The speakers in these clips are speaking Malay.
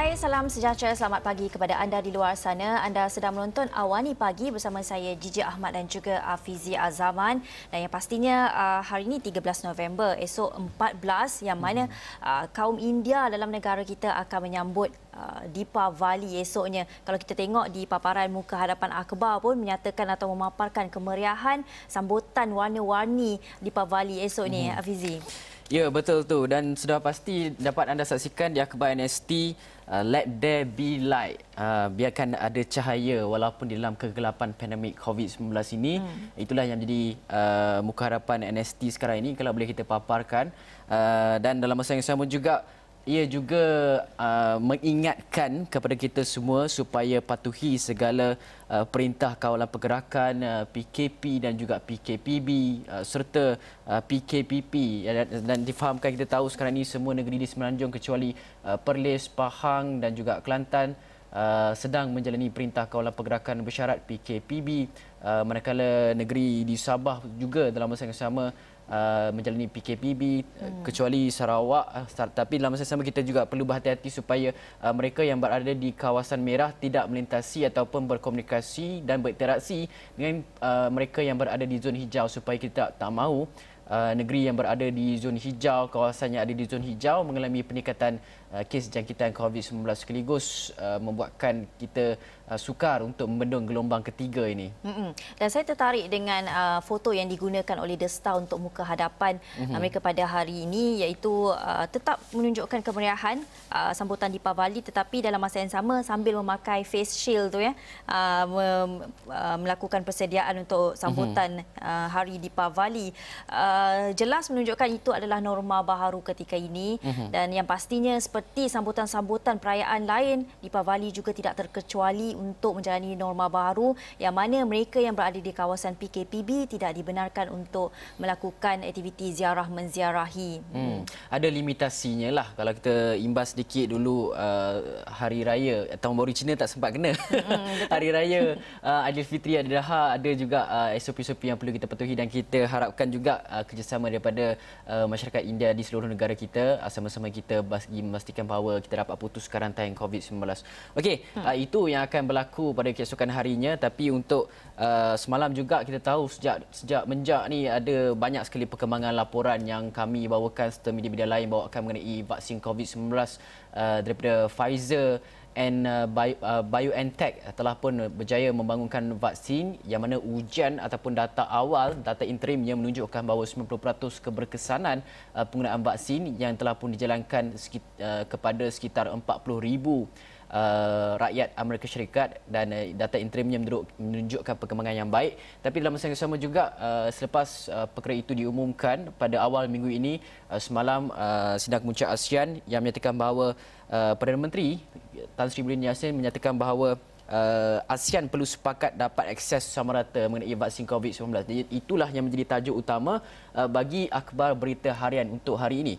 Hai, salam sejahtera, selamat pagi kepada anda di luar sana. Anda sedang menonton Awani Pagi bersama saya Gigi Ahmad dan juga Afizi Azaman. Dan yang pastinya hari ini 13 November, esok 14 yang mana kaum India dalam negara kita akan menyambut Deepavali esoknya. Kalau kita tengok di paparan muka hadapan akhbar pun menyatakan atau memaparkan kemeriahan sambutan warna-warni Deepavali esok ni, Afizi. Ya, betul tu. Dan sudah pasti dapat anda saksikan di akhbar NST, Let There Be Light. Biarkan ada cahaya walaupun di dalam kegelapan pandemik COVID-19 ini. Itulah yang menjadi muka harapan NST sekarang ini kalau boleh kita paparkan. Dan dalam masa yang sama juga, ia juga mengingatkan kepada kita semua supaya patuhi segala perintah kawalan pergerakan PKP dan juga PKPB serta PKPP, dan difahamkan kita tahu sekarang ini semua negeri di Semenanjung kecuali Perlis, Pahang dan juga Kelantan sedang menjalani perintah kawalan pergerakan bersyarat PKPB, manakala negeri di Sabah juga dalam masa yang sama menjalani PKPB kecuali Sarawak. Tapi dalam masa sama kita juga perlu berhati-hati supaya mereka yang berada di kawasan merah tidak melintasi ataupun berkomunikasi dan berinteraksi dengan mereka yang berada di zon hijau, supaya kita tak mahu negeri yang berada di zon hijau, kawasan yang ada di zon hijau mengalami peningkatan kes jangkitan COVID-19 sekaligus membuatkan kita sukar untuk membendung gelombang ketiga ini. Dan saya tertarik dengan foto yang digunakan oleh The Star untuk muka hadapan mereka pada hari ini, iaitu tetap menunjukkan kemeriahan sambutan Deepavali tetapi dalam masa yang sama sambil memakai face shield tu ya, melakukan persediaan untuk sambutan hari Deepavali. Jelas menunjukkan itu adalah norma baharu ketika ini, dan yang pastinya seperti sambutan-sambutan perayaan lain, Deepavali juga tidak terkecuali untuk menjalani norma baharu yang mana mereka yang berada di kawasan PKPB tidak dibenarkan untuk melakukan aktiviti ziarah menziarahi. Ada limitasinya lah. Kalau kita imbas sedikit dulu hari raya Tahun Baru Cina tak sempat kena. Hari raya Aidilfitri, Adil Adha, ada juga SOP-SOP yang perlu kita patuhi, dan kita harapkan juga kerjasama daripada masyarakat India di seluruh negara kita, sama-sama kita bagi memastikan bahawa kita dapat putus rantai COVID-19. Okey, itu yang akan berlaku pada keesokan harinya. Tapi untuk semalam juga kita tahu sejak menjak ni ada banyak sekali perkembangan laporan yang kami bawakan serta media-media lain bawakan mengenai vaksin COVID-19 daripada Pfizer and BioNTech telah pun berjaya membangunkan vaksin yang mana ujian ataupun data awal, data interim yang menunjukkan bahawa 90% keberkesanan penggunaan vaksin yang telah pun dijalankan kepada sekitar 40,000 rakyat Amerika Syarikat, dan data interimnya menunjukkan perkembangan yang baik. Tapi dalam masa yang sama juga selepas perkara itu diumumkan pada awal minggu ini, semalam sidang kemuncak ASEAN yang menyatakan bahawa Perdana Menteri Tan Sri Muhyiddin Yassin menyatakan bahawa ASEAN perlu sepakat dapat akses sama rata mengenai vaksin COVID-19. Jadi itulah yang menjadi tajuk utama bagi akhbar berita harian untuk hari ini.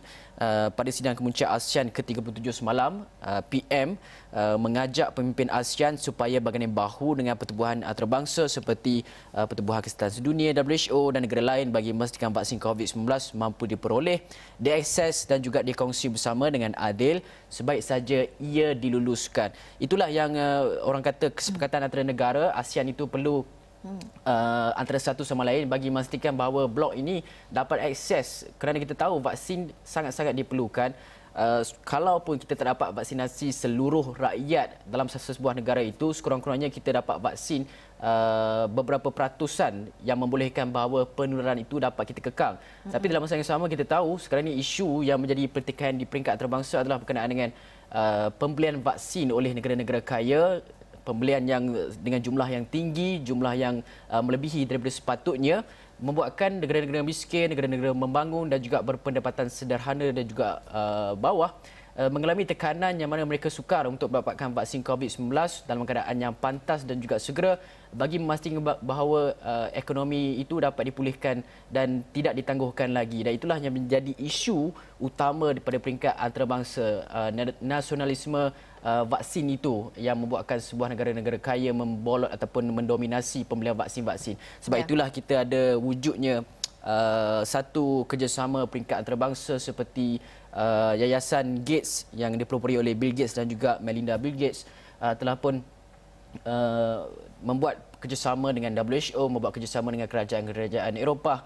Pada sidang kemuncak ASEAN ke-37 semalam, PM mengajak pemimpin ASEAN supaya berganding bahu dengan pertubuhan antarabangsa seperti Pertubuhan Kesihatan Sedunia WHO dan negara lain bagi memastikan vaksin COVID-19 mampu diperoleh, diakses dan juga dikongsi bersama dengan adil, sebaik saja ia diluluskan. Itulah yang orang kata kesepakatan antara negara ASEAN itu perlu antara satu sama lain bagi memastikan bahawa blok ini dapat akses, kerana kita tahu vaksin sangat-sangat diperlukan. Kalaupun kita tak dapat vaksinasi seluruh rakyat dalam sebuah negara itu, sekurang-kurangnya kita dapat vaksin beberapa peratusan yang membolehkan bahawa penularan itu dapat kita kekang. Tapi dalam masa yang sama kita tahu sekarang ini isu yang menjadi pertikaian di peringkat antarabangsa adalah berkenaan dengan pembelian vaksin oleh negara-negara kaya, pembelian yang dengan jumlah yang tinggi, jumlah yang melebihi daripada sepatutnya, membuatkan negara-negara miskin, negara-negara membangun dan juga berpendapatan sederhana dan juga bawah mengalami tekanan yang mana mereka sukar untuk mendapatkan vaksin COVID-19 dalam keadaan yang pantas dan juga segera bagi memastikan bahawa ekonomi itu dapat dipulihkan dan tidak ditangguhkan lagi. Dan itulah yang menjadi isu utama daripada peringkat antarabangsa, nasionalisme vaksin itu yang membuatkan sebuah negara-negara kaya membolot ataupun mendominasi pembelian vaksin-vaksin. Sebab itulah kita ada wujudnya satu kerjasama peringkat antarabangsa seperti Yayasan Gates yang dipelopori oleh Bill Gates dan juga Melinda Bill Gates telah pun membuat kerjasama dengan WHO, membuat kerjasama dengan kerajaan-kerajaan Eropah,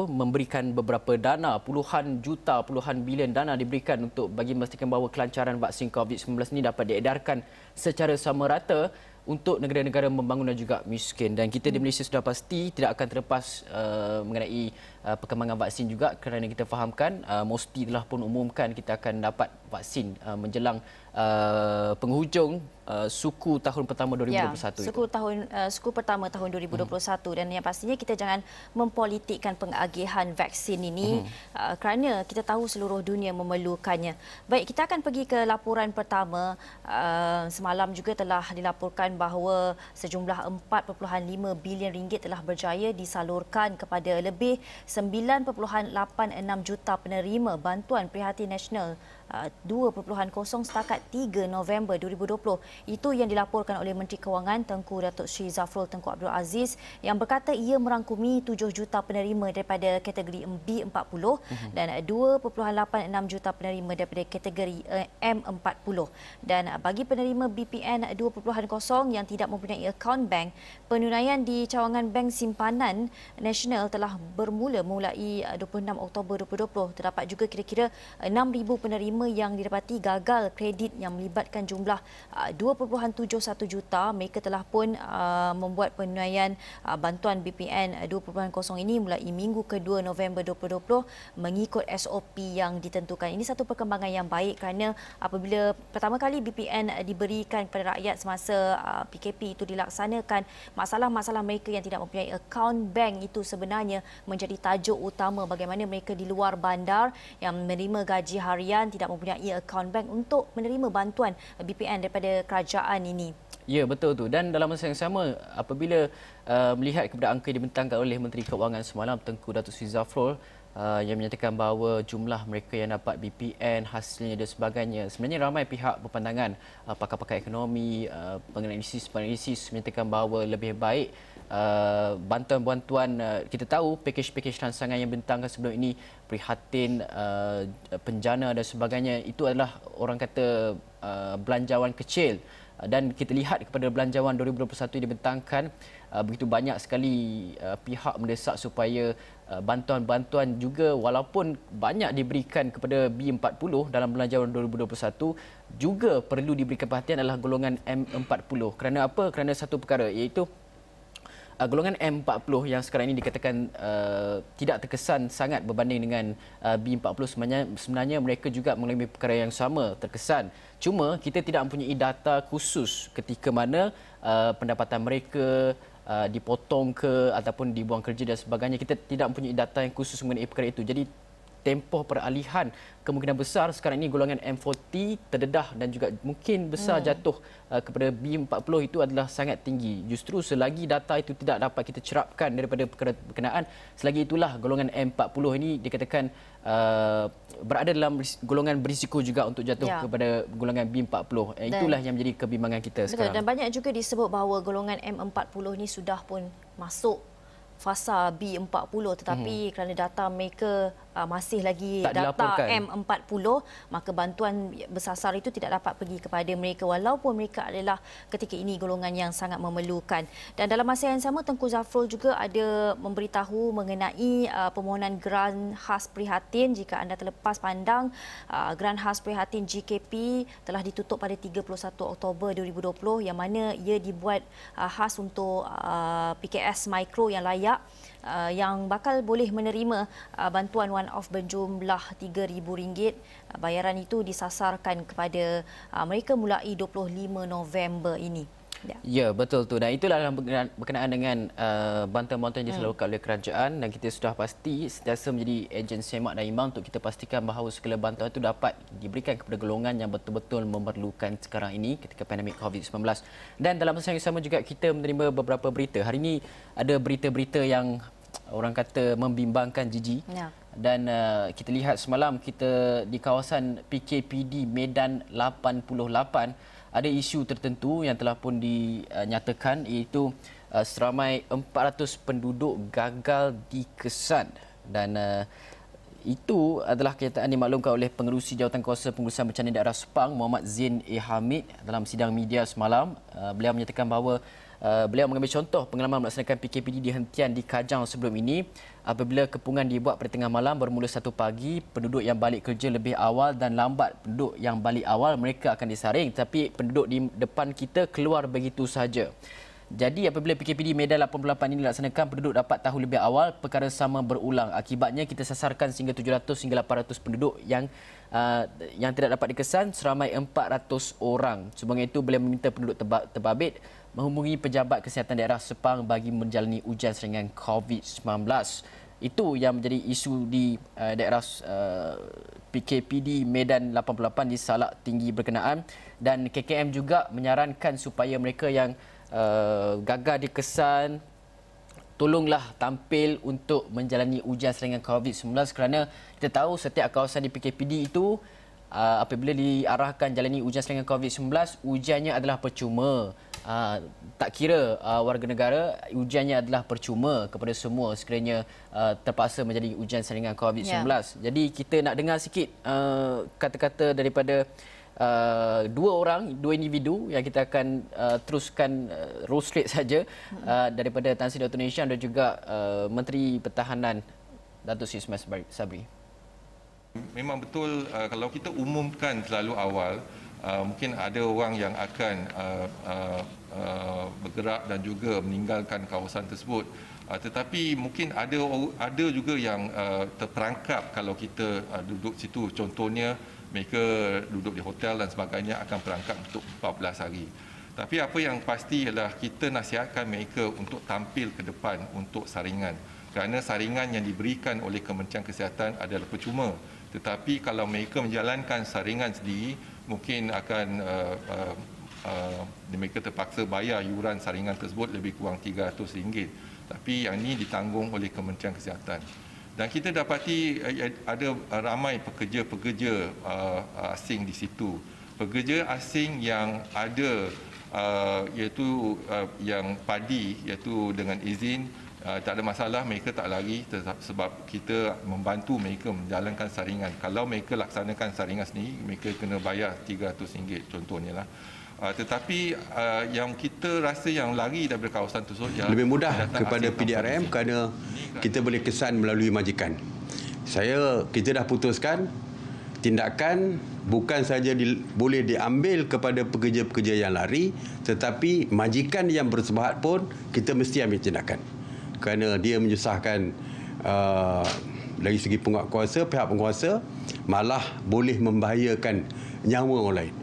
memberikan beberapa dana, puluhan juta, puluhan bilion dana diberikan untuk bagi memastikan bahawa kelancaran vaksin COVID-19 ini dapat diedarkan secara sama rata untuk negara-negara membangun dan juga miskin. Dan kita di Malaysia sudah pasti tidak akan terlepas mengenai perkembangan vaksin juga, kerana kita fahamkan MOSTI telah pun umumkan kita akan dapat vaksin menjelang penghujung suku tahun pertama 2021. Suku pertama tahun 2021 dan yang pastinya kita jangan mempolitikkan pengagihan vaksin ini kerana kita tahu seluruh dunia memerlukannya. Baik, kita akan pergi ke laporan pertama. Semalam juga telah dilaporkan bahawa sejumlah 4.5 bilion ringgit telah berjaya disalurkan kepada lebih 9.86 juta penerima bantuan prihatin nasional 2.0 setakat 3 November 2020. Itu yang dilaporkan oleh Menteri Kewangan Tengku Datuk Seri Zafrul Tengku Abdul Aziz yang berkata ia merangkumi 7 juta penerima daripada kategori B40 dan 2.86 juta penerima daripada kategori M40. Dan bagi penerima BPN 2.0 yang tidak mempunyai akaun bank, penunaian di cawangan bank simpanan nasional telah bermula mulai 26 Oktober 2020. Terdapat juga kira-kira 6,000 penerima yang didapati gagal kredit yang melibatkan jumlah 2.71 juta. Mereka telah pun membuat penunaian bantuan BPN 2.0 ini mulai minggu ke-2 November 2020 mengikut SOP yang ditentukan. Ini satu perkembangan yang baik kerana apabila pertama kali BPN diberikan kepada rakyat semasa PKP itu dilaksanakan, masalah-masalah mereka yang tidak mempunyai akaun bank itu sebenarnya menjadi tajuk utama, bagaimana mereka di luar bandar yang menerima gaji harian tidak mempunyai akaun bank untuk menerima bantuan BPN daripada kerajaan ini. Ya, betul tu. Dan dalam masa yang sama, apabila melihat kepada angka yang dibentangkan oleh Menteri Keuangan semalam Tengku Datuk Seri Zafrul yang menyatakan bahawa jumlah mereka yang dapat BPN, hasilnya dan sebagainya, sebenarnya ramai pihak berpandangan, pakar-pakar ekonomi, penganalisis menyatakan bahawa lebih baik bantuan-bantuan, kita tahu pakej-pakej rancangan yang dibentangkan sebelum ini prihatin, penjana dan sebagainya, itu adalah orang kata belanjawan kecil. Dan kita lihat kepada belanjawan 2021 yang dibentangkan, begitu banyak sekali pihak mendesak supaya bantuan-bantuan juga walaupun banyak diberikan kepada B40 dalam belanjawan 2021 juga perlu diberikan perhatian adalah golongan M40. Kerana apa? Kerana satu perkara, iaitu golongan M40 yang sekarang ini dikatakan tidak terkesan sangat berbanding dengan B40, sebenarnya mereka juga mengalami perkara yang sama, terkesan. Cuma kita tidak mempunyai data khusus ketika mana pendapatan mereka dipotong ke ataupun dibuang kerja dan sebagainya. Kita tidak mempunyai data yang khusus mengenai perkara itu. Jadi tempoh peralihan kemungkinan besar sekarang ini golongan M40 terdedah dan juga mungkin besar jatuh kepada B40 itu adalah sangat tinggi. Justru selagi data itu tidak dapat kita cerapkan daripada perkara berkenaan, selagi itulah golongan M40 ini dikatakan berada dalam golongan berisiko juga untuk jatuh kepada golongan B40. Itulah yang menjadi kebimbangan kita sekarang. Dan banyak juga disebut bahawa golongan M40 ini sudah pun masuk fasa B40 tetapi kerana data mereka masih lagi tak data dilaporkan. M40, maka bantuan bersasar itu tidak dapat pergi kepada mereka walaupun mereka adalah ketika ini golongan yang sangat memerlukan. Dan dalam masa yang sama, Tengku Zafrul juga ada memberitahu mengenai permohonan geran khas prihatin. Jika anda terlepas pandang, geran khas prihatin GKP telah ditutup pada 31 Oktober 2020 yang mana ia dibuat khas untuk PKS Mikro yang layak yang bakal boleh menerima bantuan one-off berjumlah RM3,000. Bayaran itu disasarkan kepada mereka mulai 25 November ini. Ya, betul tu. Dan itulah berkenaan dengan bantuan-bantuan yang disalurkan oleh kerajaan, dan kita sudah pasti sentiasa menjadi ejen semak dan imbang untuk kita pastikan bahawa segala bantuan itu dapat diberikan kepada golongan yang betul-betul memerlukan sekarang ini ketika pandemik COVID-19. Dan dalam masa yang sama juga kita menerima beberapa berita. Hari ini ada berita-berita yang orang kata membimbangkan, Gigi. Dan kita lihat semalam kita di kawasan PKPD Medan 88 ada isu tertentu yang telah pun dinyatakan, iaitu seramai 400 penduduk gagal dikesan. Dan itu adalah kenyataan dimaklumkan oleh Pengerusi Jawatankuasa Pengurusan Bencana Daerah Sepang, Muhammad Zain A. Hamid, dalam sidang media semalam. Beliau menyatakan bahawa beliau mengambil contoh pengalaman melaksanakan PKPD dihentian di Kajang sebelum ini. Apabila kepungan dibuat pada tengah malam bermula 1 pagi, penduduk yang balik kerja lebih awal dan lambat penduduk yang balik awal mereka akan disaring. Tapi penduduk di depan kita keluar begitu sahaja. Jadi apabila PKPD Medan 88 ini dilaksanakan, penduduk dapat tahu lebih awal perkara sama berulang. Akibatnya kita sasarkan sehingga 700 hingga 800 penduduk yang tidak dapat dikesan seramai 400 orang. Sebagai itu, beliau meminta penduduk terbabit menghubungi pejabat kesihatan daerah Sepang bagi menjalani ujian saringan COVID-19. Itu yang menjadi isu di daerah PKPD Medan 88 di Salak Tinggi berkenaan. Dan KKM juga menyarankan supaya mereka yang gagal dikesan tolonglah tampil untuk menjalani ujian saringan COVID-19 kerana kita tahu setiap kawasan di PKPD itu apabila diarahkan jalani ujian saringan COVID-19, ujiannya adalah percuma. Tak kira warga negara, ujiannya adalah percuma kepada semua sekiranya terpaksa menjadi ujian saringan COVID-19. Jadi kita nak dengar sikit kata-kata daripada dua individu yang kita akan teruskan roll straight saja daripada Tan Sri Dr. Nishan dan juga Menteri Pertahanan Datuk Seri Ismail Sabri. Memang betul kalau kita umumkan terlalu awal, mungkin ada orang yang akan bergerak dan juga meninggalkan kawasan tersebut. Tetapi mungkin ada juga yang terperangkap kalau kita duduk situ. Contohnya mereka duduk di hotel dan sebagainya akan perangkap untuk 14 hari. Tapi apa yang pasti ialah kita nasihatkan mereka untuk tampil ke depan untuk saringan. Kerana saringan yang diberikan oleh Kementerian Kesihatan adalah percuma. Tetapi kalau mereka menjalankan saringan sendiri, mungkin akan mereka terpaksa bayar yuran saringan tersebut lebih kurang RM300. Tapi yang ini ditanggung oleh Kementerian Kesihatan. Dan kita dapati ada ramai pekerja-pekerja asing di situ. Pekerja asing yang ada iaitu yang padi, iaitu dengan izin, tak ada masalah, mereka tak lari sebab kita membantu mereka menjalankan saringan. Kalau mereka laksanakan saringan sendiri, mereka kena bayar RM300 contohnya lah. Tetapi yang kita rasa yang lari daripada kawasan tersebut lebih mudah kepada PDRM kerana kita boleh kesan melalui majikan. Kita dah putuskan tindakan bukan saja boleh diambil kepada pekerja-pekerja yang lari, tetapi majikan yang bersebahat pun kita mesti ambil tindakan. Kerana dia menyusahkan dari segi pihak penguasa, malah boleh membahayakan nyawa orang lain.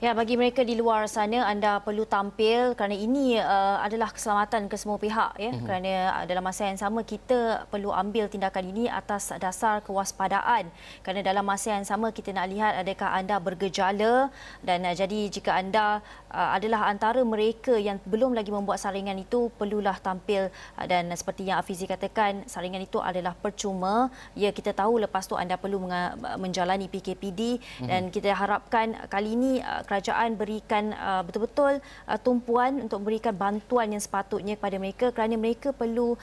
Ya, bagi mereka di luar sana, anda perlu tampil kerana ini adalah keselamatan ke semua pihak. Ya. Kerana dalam masa yang sama, kita perlu ambil tindakan ini atas dasar kewaspadaan. Kerana dalam masa yang sama, kita nak lihat adakah anda bergejala. Dan jadi jika anda adalah antara mereka yang belum lagi membuat saringan itu, perlulah tampil. Dan seperti yang Afizi katakan, saringan itu adalah percuma. Ya, kita tahu lepas tu anda perlu menjalani PKPD. Dan kita harapkan kali ini kerajaan berikan betul-betul tumpuan untuk berikan bantuan yang sepatutnya kepada mereka kerana mereka perlu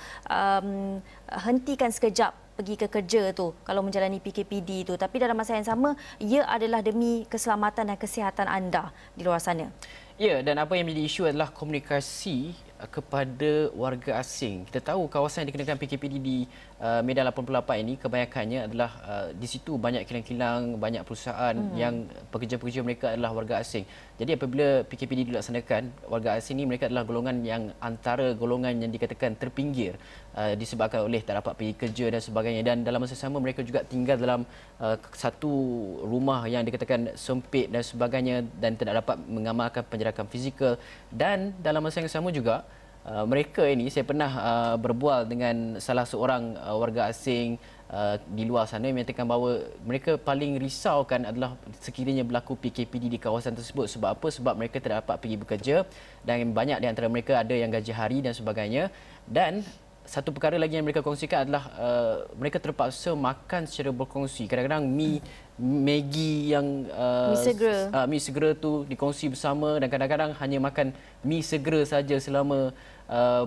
hentikan sekejap pergi ke kerja tu kalau menjalani PKPD tu. Tapi dalam masa yang sama, ia adalah demi keselamatan dan kesihatan anda di luar sana. Ya, dan apa yang menjadi isu adalah komunikasi kepada warga asing. Kita tahu kawasan yang dikenakan PKPD di Medan 88 ini kebanyakannya adalah di situ banyak kilang-kilang, banyak perusahaan yang pekerja-pekerja mereka adalah warga asing. Jadi apabila PKPD dilaksanakan, warga asing ini mereka adalah golongan yang antara golongan yang dikatakan terpinggir disebabkan oleh tak dapat pergi kerja dan sebagainya. Dan dalam masa sama mereka juga tinggal dalam satu rumah yang dikatakan sempit dan sebagainya dan tidak dapat mengamalkan penjarakan fizikal. Dan dalam masa yang sama juga mereka ini, saya pernah berbual dengan salah seorang warga asing di luar sana yang menyatakan bahawa mereka paling risaukan adalah sekiranya berlaku PKPD di kawasan tersebut. Sebab apa? Sebab mereka tidak dapat pergi bekerja dan banyak di antara mereka ada yang gaji hari dan sebagainya. Dan satu perkara lagi yang mereka kongsikan adalah mereka terpaksa makan secara berkongsi. Kadang-kadang mi Maggi yang mi segera tu dikongsi bersama dan kadang-kadang hanya makan mi segera saja selama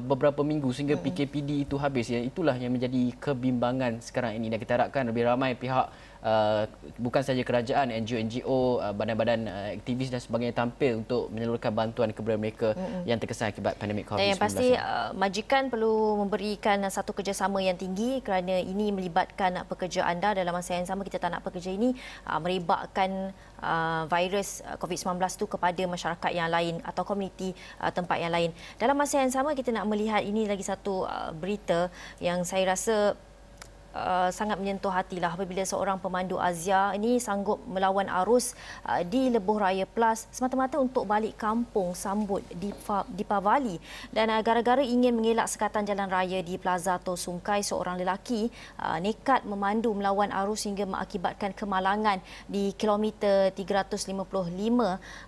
beberapa minggu sehingga PKPD itu habis. Ya, itulah yang menjadi kebimbangan sekarang ini dan kita harapkan lebih ramai pihak bukan sahaja kerajaan, NGO, badan-badan aktivis dan sebagainya tampil untuk menyalurkan bantuan kepada mereka yang terkesan akibat pandemik COVID-19. Dan yang pasti majikan perlu memberikan satu kerjasama yang tinggi kerana ini melibatkan pekerja anda. Dalam masa yang sama kita tak nak pekerja ini merebakkan virus COVID-19 itu kepada masyarakat yang lain atau komuniti tempat yang lain. Dalam masa yang sama kita nak melihat ini lagi satu berita yang saya rasa sangat menyentuh hatilah apabila seorang pemandu Azia ini sanggup melawan arus di Lebuh Raya Plus semata-mata untuk balik kampung sambut Deepavali. Dan gara-gara ingin mengelak sekatan jalan raya di Plaza Tol Sungkai, seorang lelaki nekat memandu melawan arus hingga mengakibatkan kemalangan di kilometer 355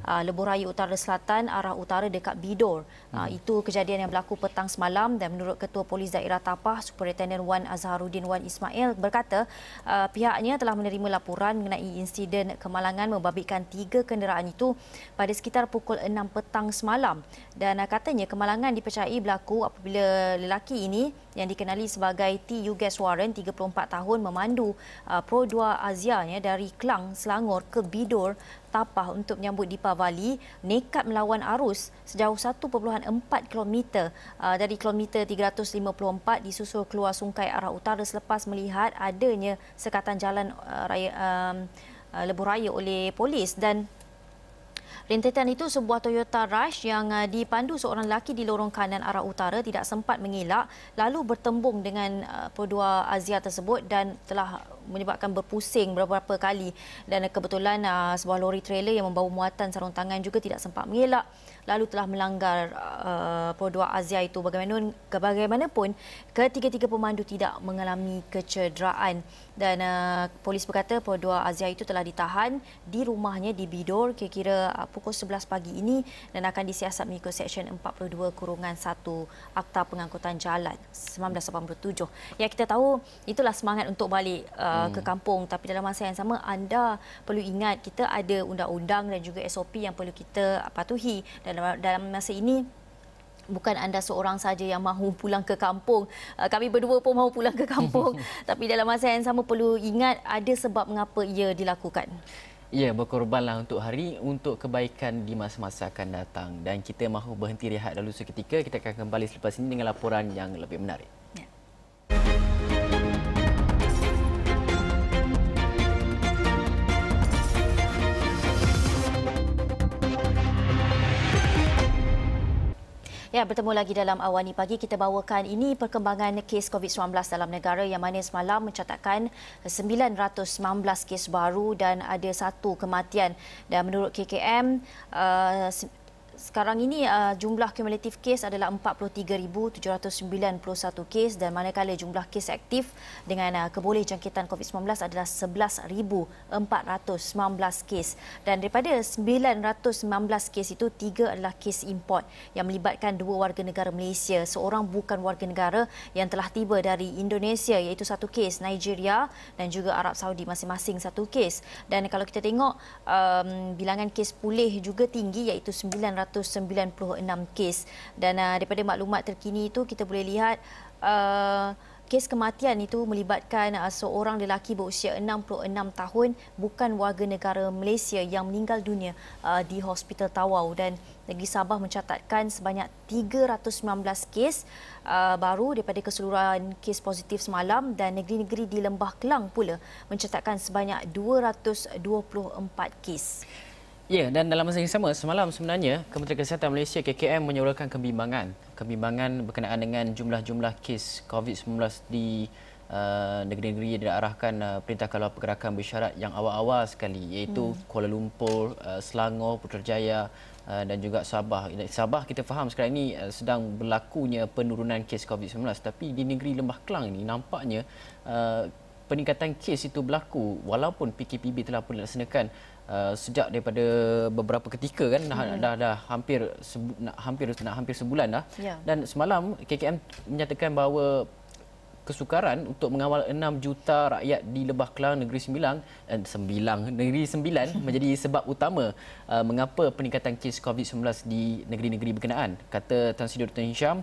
Lebuh Raya Utara Selatan arah utara dekat Bidor. Itu kejadian yang berlaku petang semalam dan menurut Ketua Polis Daerah Tapah Superintendent Wan Azharuddin Wan Ismail berkata pihaknya telah menerima laporan mengenai insiden kemalangan membabitkan 3 kenderaan itu pada sekitar pukul 6 petang semalam dan katanya kemalangan dipercayai berlaku apabila lelaki ini yang dikenali sebagai T. Yugeswaran 34 tahun memandu Pro 2 Azia dari Klang, Selangor ke Bidor, Tapah untuk menyambut Deepavali nekat melawan arus sejauh 1.4 km dari kilometer 354 disusul keluar Sungkai arah utara selepas melihat adanya sekatan jalan Lebuh Raya oleh polis. Dan rentetan itu sebuah Toyota Rush yang dipandu seorang lelaki di lorong kanan arah utara tidak sempat mengelak lalu bertembung dengan Pro 2 Azia tersebut dan telah menyebabkan berpusing beberapa kali. Dan kebetulan sebuah lori trailer yang membawa muatan sarung tangan juga tidak sempat mengelak lalu telah melanggar Pro 2 Azia itu. Bagaimanapun ketiga-tiga pemandu tidak mengalami kecederaan dan polis berkata Pro 2 Azia itu telah ditahan di rumahnya di Bidor kira-kira pukul 11 pagi ini dan akan disiasat mengikut Seksyen 42-1 Akta Pengangkutan Jalan 1987. Ya, kita tahu itulah semangat untuk balik ke kampung, tapi dalam masa yang sama anda perlu ingat kita ada undang-undang dan juga SOP yang perlu kita patuhi. Dan dalam masa ini bukan anda seorang saja yang mahu pulang ke kampung. Kami berdua pun mahu pulang ke kampung. Tapi dalam masa yang sama perlu ingat ada sebab mengapa ia dilakukan. Ya, berkorbanlah untuk hari untuk kebaikan di masa-masa akan datang. Dan kita mahu berhenti rehat dulu seketika. Kita akan kembali selepas ini dengan laporan yang lebih menarik. Ya, bertemu lagi dalam Awani Pagi. Kita bawakan ini perkembangan kes COVID-19 dalam negara yang mana semalam mencatatkan 919 kes baru dan ada 1 kematian. Dan menurut KKM, sekarang ini jumlah kumulatif kes adalah 43,791 kes dan manakala jumlah kes aktif dengan keboleh jangkitan COVID-19 adalah 11,419 kes. Dan daripada 919 kes itu, 3 adalah kes import yang melibatkan 2 warga negara Malaysia, seorang bukan warga negara yang telah tiba dari Indonesia iaitu 1 kes, Nigeria dan juga Arab Saudi masing-masing 1 kes. Dan kalau kita tengok bilangan kes pulih juga tinggi iaitu 996 kes. Dan daripada maklumat terkini itu kita boleh lihat kes kematian itu melibatkan seorang lelaki berusia 66 tahun bukan warga negara Malaysia yang meninggal dunia di Hospital Tawau. Dan Negeri Sabah mencatatkan sebanyak 319 kes baru daripada keseluruhan kes positif semalam dan negeri-negeri di Lembah Kelang pula mencatatkan sebanyak 224 kes. Ya, dan dalam masa yang sama, semalam sebenarnya Kementerian Kesihatan Malaysia KKM menyuarakan kebimbangan berkenaan dengan jumlah-jumlah kes COVID-19 di negeri-negeri yang diarahkan Perintah Kawal Pergerakan Bersyarat yang awal-awal sekali iaitu Kuala Lumpur, Selangor, Putrajaya dan juga Sabah. Sabah kita faham sekarang ini sedang berlakunya penurunan kes COVID-19, tapi di negeri Lembah Kelang ini nampaknya peningkatan kes itu berlaku walaupun PKPB telah pun dilaksanakan sejak daripada beberapa ketika kan dah hampir sebulan dah. Ya. Dan semalam KKM menyatakan bahawa kesukaran untuk mengawal 6 juta rakyat di Lebah Kelang Negeri Sembilan menjadi sebab utama mengapa peningkatan kes COVID-19 di negeri-negeri berkenaan. Kata Tan Sri Dr. Hisham,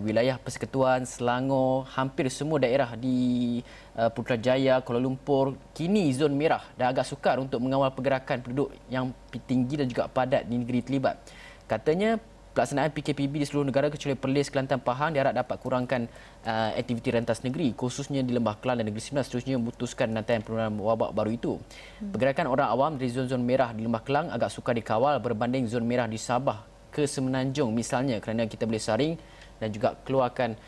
wilayah Persekutuan, Selangor, hampir semua daerah di Putrajaya, Kuala Lumpur kini zon merah dan agak sukar untuk mengawal pergerakan penduduk yang tinggi dan juga padat di negeri terlibat. Katanya pelaksanaan PKPB di seluruh negara kecuali Perlis, Kelantan, Pahang diharap dapat kurangkan aktiviti rentas negeri, khususnya di Lembah Kelang dan Negeri Sembilan seterusnya memutuskan penantian penularan wabak baru itu. Pergerakan orang awam dari zon-zon merah di Lembah Kelang agak sukar dikawal berbanding zon merah di Sabah ke Semenanjung misalnya, kerana kita boleh saring dan juga keluarkan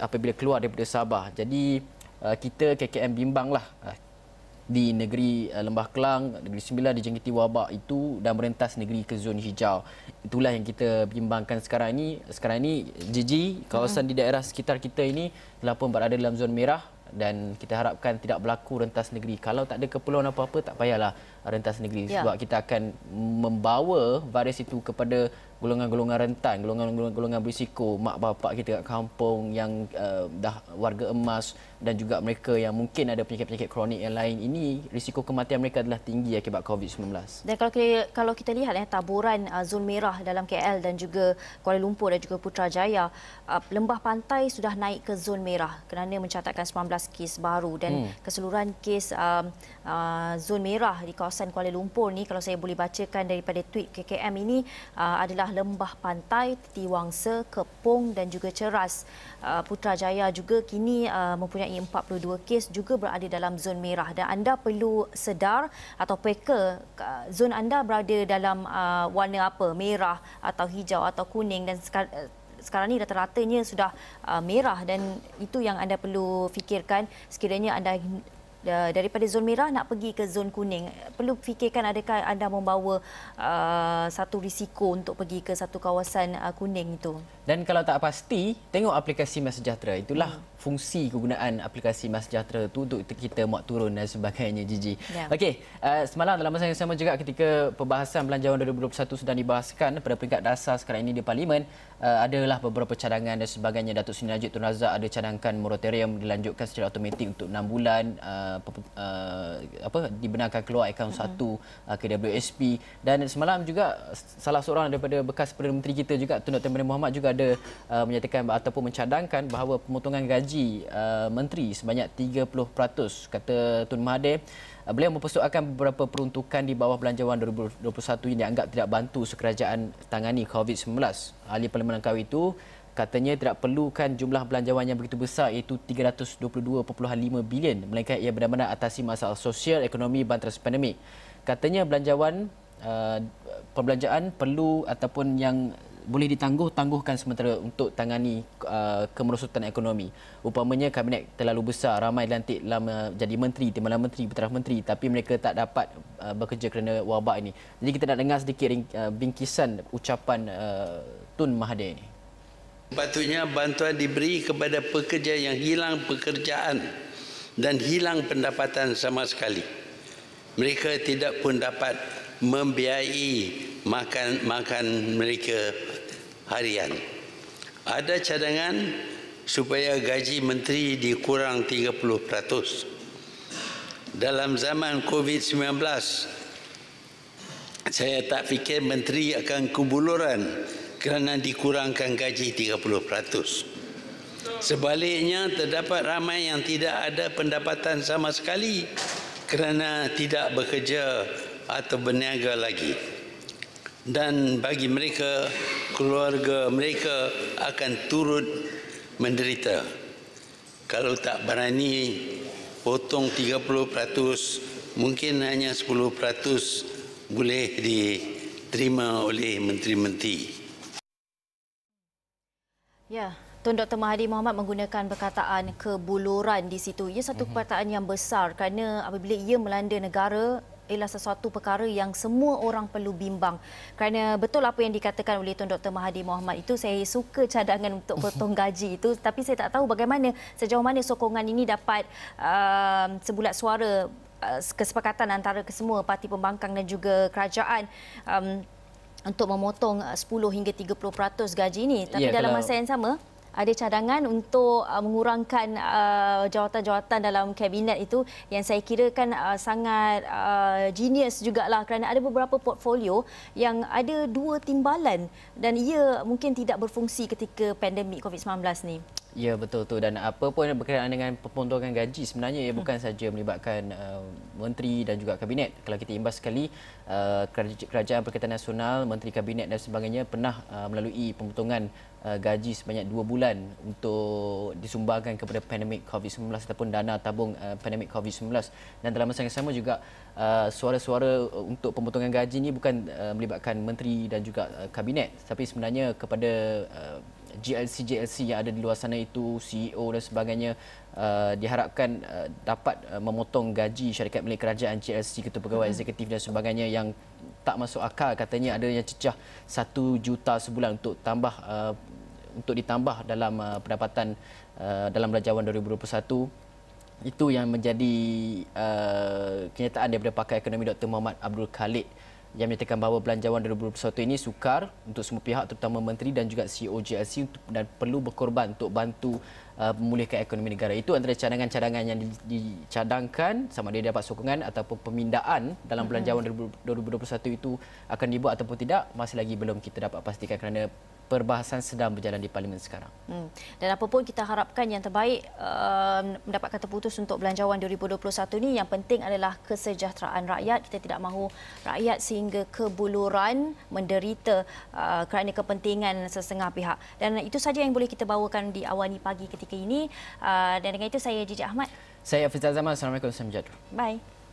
apabila keluar daripada Sabah. Jadi kita KKM bimbanglah di negeri Lembah Kelang, Negeri Sembilan dijangkiti wabak itu dan merentas negeri ke zon hijau. Itulah yang kita bimbangkan sekarang ini. Sekarang ini Gigi, kawasan di daerah sekitar kita ini telah pun berada dalam zon merah dan kita harapkan tidak berlaku rentas negeri. Kalau tak ada keperluan apa-apa, tak payahlah rentas negeri sebab kita akan membawa virus itu kepada golongan-golongan rentan, golongan-golongan berisiko, mak bapak kita kat kampung yang dah warga emas dan juga mereka yang mungkin ada penyakit-penyakit kronik yang lain. Ini risiko kematian mereka adalah tinggi akibat COVID-19. Dan kalau kita lihat taburan zon merah dalam KL dan juga Kuala Lumpur dan juga Putrajaya, Lembah Pantai sudah naik ke zon merah kerana mencatatkan 19 kes baru dan keseluruhan kes zon merah di kawasan Kuala Lumpur ni, kalau saya boleh bacakan daripada tweet KKM ini, adalah Lembah Pantai, Titiwangsa, Kepong dan juga Ceras. Putrajaya juga kini mempunyai 42 kes juga berada dalam zon merah dan anda perlu sedar atau peka zon anda berada dalam warna apa, merah atau hijau atau kuning, dan sekarang ni rata-ratanya sudah merah dan itu yang anda perlu fikirkan sekiranya anda daripada zon merah nak pergi ke zon kuning. Perlu fikirkan adakah anda membawa satu risiko untuk pergi ke satu kawasan kuning itu. Dan kalau tak pasti, tengok aplikasi MySejahtera. Itulah fungsi kegunaan aplikasi MySejahtera itu untuk kita muat turun dan sebagainya, Gigi. Okey, semalam dalam masa yang sama juga ketika perbahasan Belanjawan 2021 sedang dibahaskan pada peringkat dasar sekarang ini di Parlimen, adalah beberapa cadangan dan sebagainya. Datuk Seri Najib Tun Razak ada cadangkan moratorium dilanjutkan secara automatik untuk 6 bulan, dibenarkan keluar akaun satu ke WSP. Dan semalam juga salah seorang daripada bekas Perdana Menteri kita juga, Tun Dr. Mahathir Mohamad juga ada menyatakan ataupun mencadangkan bahawa pemotongan gaji menteri sebanyak 30%. Kata Tun Mahathir, beliau mempersoalkan beberapa peruntukan di bawah Belanjawan 2021 yang dianggap tidak bantu sekerajaan tangani COVID-19. Ahli Parlimen Langkawi itu katanya tidak perlukan jumlah belanjawan yang begitu besar iaitu 322.5 bilion, melainkan ia benar-benar atasi masalah sosial, ekonomi, bantaran pandemik. Katanya perbelanjaan perlu ataupun yang boleh tangguhkan sementara untuk tangani kemerosotan ekonomi. Umpamanya kabinet terlalu besar, ramai dilantik jadi menteri, timbalan menteri, pentaraf menteri, tapi mereka tak dapat bekerja kerana wabak ini. Jadi kita nak dengar sedikit bingkisan ucapan Tun Mahathir ini. Patutnya bantuan diberi kepada pekerja yang hilang pekerjaan dan hilang pendapatan sama sekali. Mereka tidak pun dapat membiayai makan mereka harian. Ada cadangan supaya gaji menteri dikurang 30%. Dalam zaman COVID-19, saya tak fikir menteri akan kebuluran kerana dikurangkan gaji 30%. Sebaliknya, terdapat ramai yang tidak ada pendapatan sama sekali kerana tidak bekerja atau berniaga lagi. Dan bagi mereka, keluarga mereka akan turut menderita. Kalau tak berani potong 30%, mungkin hanya 10% boleh diterima oleh menteri-menteri. Ya, Tun Dr. Mahathir Mohamad menggunakan perkataan kebuluran di situ. Ia satu perkataan yang besar kerana apabila ia melanda negara, ialah sesuatu perkara yang semua orang perlu bimbang. Kerana betul apa yang dikatakan oleh Tun Dr. Mahathir Mohamad itu, saya suka cadangan untuk potong gaji itu, tapi saya tak tahu bagaimana, sejauh mana sokongan ini dapat sebulat suara, kesepakatan antara kesemua parti pembangkang dan juga kerajaan untuk memotong 10 hingga 30% gaji ini. Tapi dalam masa yang sama, ada cadangan untuk mengurangkan jawatan-jawatan dalam kabinet itu yang saya kira kan sangat genius jugalah, kerana ada beberapa portfolio yang ada 2 timbalan dan ia mungkin tidak berfungsi ketika pandemik COVID-19 ni. Ya, betul tu. Dan apa pun berkaitan dengan pemotongan gaji, sebenarnya ia bukan saja melibatkan menteri dan juga kabinet. Kalau kita imbas sekali, Kerajaan Perkhidmatan Nasional, Menteri Kabinet dan sebagainya pernah melalui pemotongan gaji sebanyak 2 bulan untuk disumbangkan kepada pandemik COVID-19 ataupun dana tabung pandemik COVID-19. Dan dalam masa yang sama juga suara-suara untuk pemotongan gaji ini bukan melibatkan menteri dan juga kabinet, tapi sebenarnya kepada GLC yang ada di luar sana itu, CEO dan sebagainya, diharapkan dapat memotong gaji syarikat milik kerajaan GLC, ketua pegawai eksekutif dan sebagainya yang tak masuk akal. Katanya ada yang cecah 1 juta sebulan untuk ditambah dalam pendapatan dalam belanjawan 2021. Itu yang menjadi kenyataan daripada pakar ekonomi Dr. Muhammad Abdul Khalid yang menyatakan bahawa belanjawan 2021 ini sukar untuk semua pihak, terutama menteri dan juga CEO GLC, dan perlu berkorban untuk bantu memulihkan ekonomi negara. Itu antara cadangan-cadangan yang dicadangkan, sama ada dapat sokongan ataupun pemindaan dalam belanjawan 2021 itu akan dibuat ataupun tidak, masih lagi belum kita dapat pastikan kerana perbahasan sedang berjalan di Parlimen sekarang. Dan apapun kita harapkan yang terbaik mendapatkan terputus untuk belanjawan 2021 ini, yang penting adalah kesejahteraan rakyat. Kita tidak mahu rakyat sehingga kebuluran menderita kerana kepentingan setengah pihak. Dan itu saja yang boleh kita bawakan di Awani Pagi ketika ini. Dan dengan itu saya Jijik Ahmad. Saya Hafiz Zaman. Assalamualaikum warahmatullahi wabarakatuh. Bye.